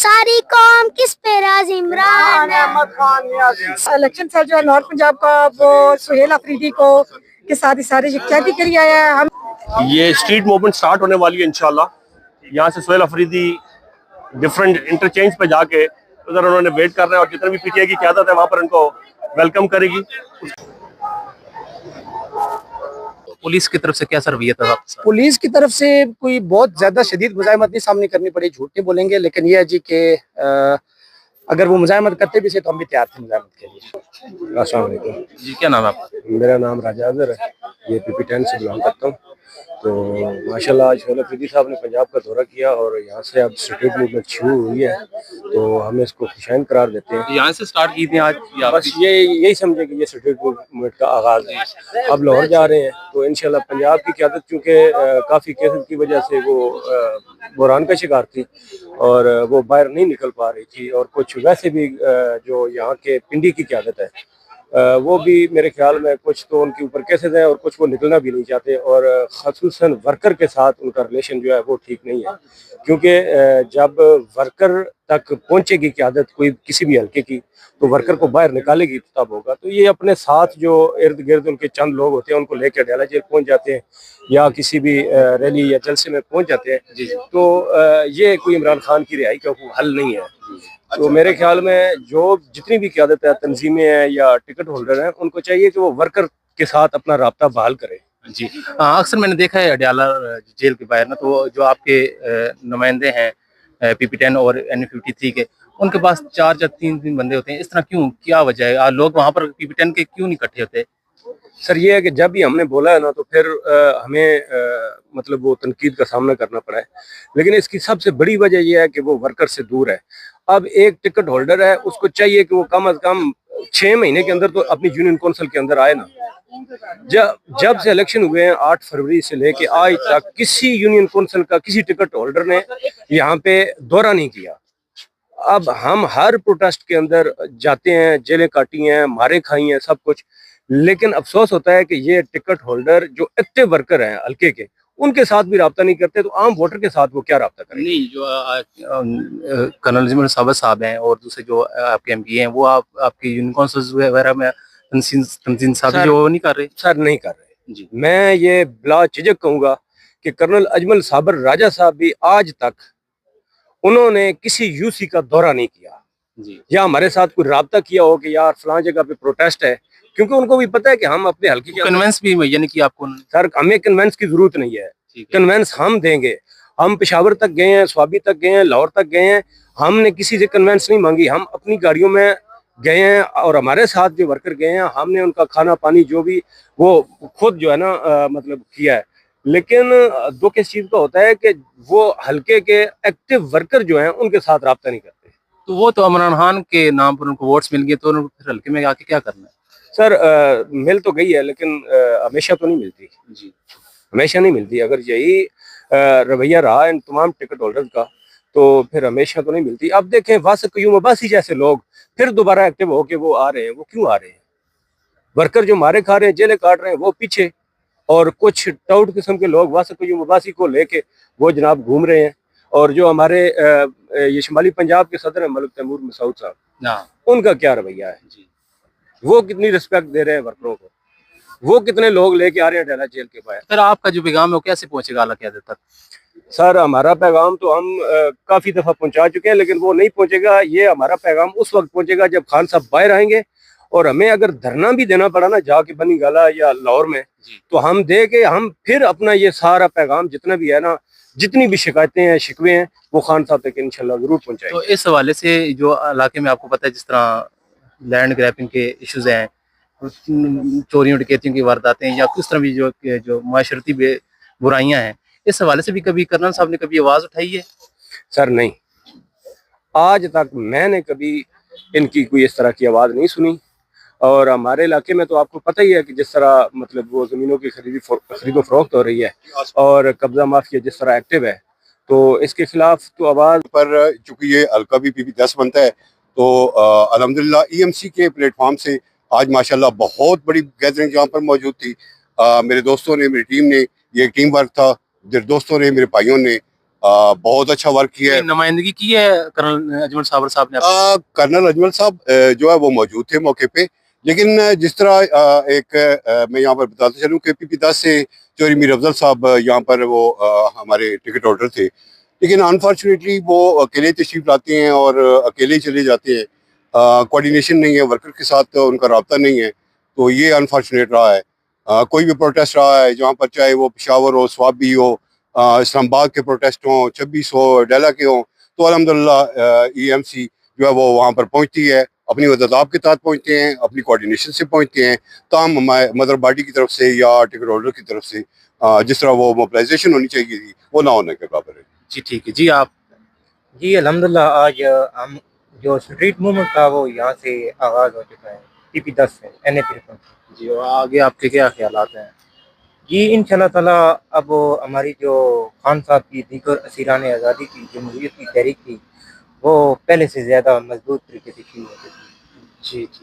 सारी कौम किस पे राज़ी इमरान अहमद खान इलेक्शन सर जो है नॉर्थ पंजाब का वो सुहेल अफरीदी को के साथ इशारे कैदी करी आया है। हम ये स्ट्रीट मूवमेंट स्टार्ट होने वाली है इंशाल्लाह। यहाँ से सुहेल अफरीदी डिफरेंट इंटरचेंज पे जाके उधर उन्होंने वेट कर रहे हैं और जितने भी पीटीआई की क़यादत है वहाँ पर उनको वेलकम करेगी। पुलिस की तरफ से क्या रवैया था? पुलिस की तरफ से कोई बहुत ज्यादा शदीद मुजाहिमत नहीं सामने करनी पड़ी, झूठ नहीं बोलेंगे, लेकिन यह है जी कि अगर वो मुजाहिमत करते भी थे तो हम भी तैयार थे मुजाहिमत के लिए। अस्सलाम वालेकुम जी, क्या नाम है आपका? मेरा नाम राजा अजहर है, ये PP10 से बिलोंग करता हूँ। तो माशाल्लाह आज सुहेल अफरीदी साहब ने पंजाब का दौरा किया और यहाँ से अब स्ट्रीट मूवमेंट शुरू हुई है, तो हम इसको खुशैन करार देते हैं। यहाँ से स्टार्ट की थी आज? बस यही समझे कि ये स्ट्रीट मूवमेंट का आगाज है। अब लाहौर जा रहे हैं तो इंशाल्लाह पंजाब की क़यादत चूँकि काफ़ी केसेस की वजह से वो बुहरान का शिकार थी और वो बाहर नहीं निकल पा रही थी, और कुछ वैसे भी जो यहाँ के पिंडी की क़यादत है वो भी मेरे ख्याल में कुछ तो उनके ऊपर केसेस हैं और कुछ वो निकलना भी नहीं चाहते, और ख़ुसूसन वर्कर के साथ उनका रिलेशन जो है वो ठीक नहीं है, क्योंकि जब वर्कर तक पहुंचेगी क़यादत कोई किसी भी हल्के की तो वर्कर को बाहर निकालेगी तब होगा। तो ये अपने साथ जो इर्द गिर्द उनके चंद लोग होते हैं उनको लेकर डेला जेल पहुंच जाते हैं या किसी भी रैली या जलसे में पहुंच जाते हैं, तो ये कोई इमरान खान की रिहाई का हल नहीं है। तो मेरे ख्याल में जो जितनी भी क़यादत है, तंजीमें हैं या टिकट होल्डर हैं, उनको चाहिए कि वो वर्कर के साथ अपना राब्ता बहाल करें। जी, अक्सर मैंने देखा है अडयाला जेल के बाहर ना, तो जो आपके नुमाइंदे हैं PP10 और NE53 के, उनके पास 4-3 बंदे होते हैं। इस तरह क्यों, क्या वजह है? लोग वहाँ पर PP10 के क्यों नहीं इकट्ठे होते? सर ये है कि जब भी हमने बोला है ना तो फिर हमें मतलब वो तनकीद का सामना करना पड़ा है, लेकिन इसकी सबसे बड़ी वजह यह है कि वो वर्कर से दूर है। अब एक टिकट होल्डर है, उसको चाहिए कि वो कम अज कम 6 महीने के अंदर तो अपनी यूनियन कौंसिल के अंदर आए ना। जब से इलेक्शन हुए हैं 8 फरवरी से लेके आज तक किसी यूनियन कौंसिल का किसी टिकट होल्डर ने यहाँ पे दौरा नहीं किया। अब हम हर प्रोटेस्ट के अंदर जाते हैं, जेलें काटी हैं, मारे खाई हैं, सब कुछ, लेकिन अफसोस होता है कि ये टिकट होल्डर जो एक्टिव वर्कर हैं हल्के के, उनके साथ भी राब्ता नहीं करते, तो आम वोटर के साथ वो क्या राब्ता करें? नहीं, जो कर्नल जिमल साहब हैं और दूसरे जो आपके MP हैं, वो आपके यूनियन काउंसिल वगैरह में तंजीम साहब जो नहीं कर रहे? सर नहीं कर रहे जी। मैं ये बिला झिझक कहूँगा कि कर्नल अजमल साबर राजा साहब भी आज तक उन्होंने किसी UC का दौरा नहीं किया जी, या हमारे साथ कोई राब्ता किया हो कि यार फलां जगह पे प्रोटेस्ट है, क्योंकि उनको भी पता है कि हम अपने हल्के के कन्वेंस भी मुहैया नहीं किया आपको? सर हमें कन्वेंस की जरूरत नहीं है, कन्वेंस हम देंगे। हम पेशावर तक गए हैं, स्वाबी तक गए हैं, लाहौर तक गए हैं, हमने किसी से कन्वेंस नहीं मांगी। हम अपनी गाड़ियों में गए हैं और हमारे साथ जो वर्कर गए हैं हमने उनका खाना पानी जो भी वो खुद जो है ना मतलब किया है। लेकिन दुख इस चीज का होता है कि वो हल्के के एक्टिव वर्कर जो हैं उनके साथ राब्ता नहीं करते। तो वो तो इमरान खान के नाम पर उनको वोट्स मिल गए, तो उनको फिर हल्के में आके क्या करना है? सर मिल तो गई है, लेकिन हमेशा तो नहीं मिलती जी, हमेशा नहीं मिलती। अगर यही रवैया रहा इन तमाम टिकट होल्डर्स का तो फिर हमेशा तो नहीं मिलती। अब देखें वासिक क़य्यूम अब्बासी जैसे लोग फिर दोबारा एक्टिव होके वो आ रहे हैं, वो क्यों आ रहे हैं? वर्कर जो मारे खा रहे हैं, जेलें काट रहे हैं, वो पीछे, और कुछ टाउट किस्म के लोग वासिक क़य्यूम अब्बासी को लेके वो जनाब घूम रहे हैं। और जो हमारे ये शुमाली पंजाब के सदर हैं मलिक तैमूर मसूद साहब, उनका क्या रवैया है? वो कितनी रिस्पेक्ट दे रहे हैं वर्करों को, वो कितने लोग लेके आ रहे हैं डेला जेल के बाहर। फिर आपका जो पैगाम है वो कैसे पहुंचेगा आला क़यादत तक? सर हमारा पैगाम तो हम काफी दफा पहुंचा चुके हैं, लेकिन वो नहीं पहुंचेगा। ये हमारा पैगाम उस वक्त पहुंचेगा जब खान साहब बाहर आएंगे, और हमें अगर धरना भी देना पड़ा ना जाके बनी गाला या लाहौर में, तो हम दे के हम फिर अपना ये सारा पैगाम जितना भी है ना, जितनी भी शिकायतें हैं, शिकवे हैं, वो खान साहब तक इंशाल्लाह जरूर पहुंचाएंगे। तो इस हवाले से जो इलाके में आपको पता है जिस तरह लैंड ग्रैपिंग के इश्यूज हैं, चोरियों डकैतियों की वारदातें, या किस तरह भी जो माशरती बुराइयां हैं, इस हवाले से भी कभी कर्नल साहब ने कभी आवाज उठाई है? सर नहीं, आज तक मैंने कभी इनकी कोई इस तरह की आवाज नहीं सुनी। और हमारे इलाके में तो आपको पता ही है कि जिस तरह मतलब वो जमीनों की खरीदो फरोख्त हो रही है और कब्जा माफिया जिस तरह एक्टिव है, तो इसके खिलाफ तो आवाज पर चूंकि ये हल्का भी PP10 बनता है, तो अल्हम्दुलिल्लाह EMC के प्लेटफॉर्म से आज माशाल्लाह बहुत बड़ी गैदरिंग यहाँ पर मौजूद थी। मेरे दोस्तों ने, मेरी टीम ने, ये टीम वर्क था, मेरे दोस्तों ने, मेरे भाइयों ने बहुत अच्छा वर्क किया है। कोई नुमाइंदगी की है कर्नल अजमल साबर साहब ने? कर्नल अजमल साहब जो है वो मौजूद थे मौके पे, लेकिन जिस तरह मैं यहाँ पर बताता चलूँ कि PP10 से चौधरी मीर अफजल साहब यहाँ पर वो हमारे टिकट होल्डर थे, लेकिन अनफॉर्चुनेटली वो अकेले तशरीफ लाते हैं और अकेले ही चले जाते हैं। कोऑर्डिनेशन नहीं है, वर्कर के साथ उनका राब्ता नहीं है, तो ये अनफॉर्चुनेट रहा है। कोई भी प्रोटेस्ट रहा है जहाँ पर, चाहे वो पेशावर हो, स्वाबी हो, इस्लामाबाद के प्रोटेस्ट हों, 26 हो, डेला के हों, तो अल्हम्दुलिल्लाह EMC जो है वो वहाँ पर पहुँचती है, अपनी मदद के साथ पहुँचते हैं, अपनी कोऑर्डिनेशन से पहुँचते हैं। तमाम मदर बॉडी की तरफ से या टिकट होल्डर की तरफ से जिस तरह वो मोबिलाइजेशन होनी चाहिए थी, वो ना होने के बराबर है। जी ठीक है जी। आप? जी अल्हम्दुलिल्लाह, आज हम जो स्ट्रीट मूवमेंट था वो यहाँ से आगाज़ हो चुका है, PP10 से NA53 जी, और आगे आपके क्या ख्यालात हैं? जी। इंशाल्लाह ताला अब हमारी जो खान साहब की दीगर असीरान आज़ादी की जमहूरियत की तहरीक थी वो पहले से ज़्यादा मजबूत तरीके से शुरू हो चुकी है। जी जी।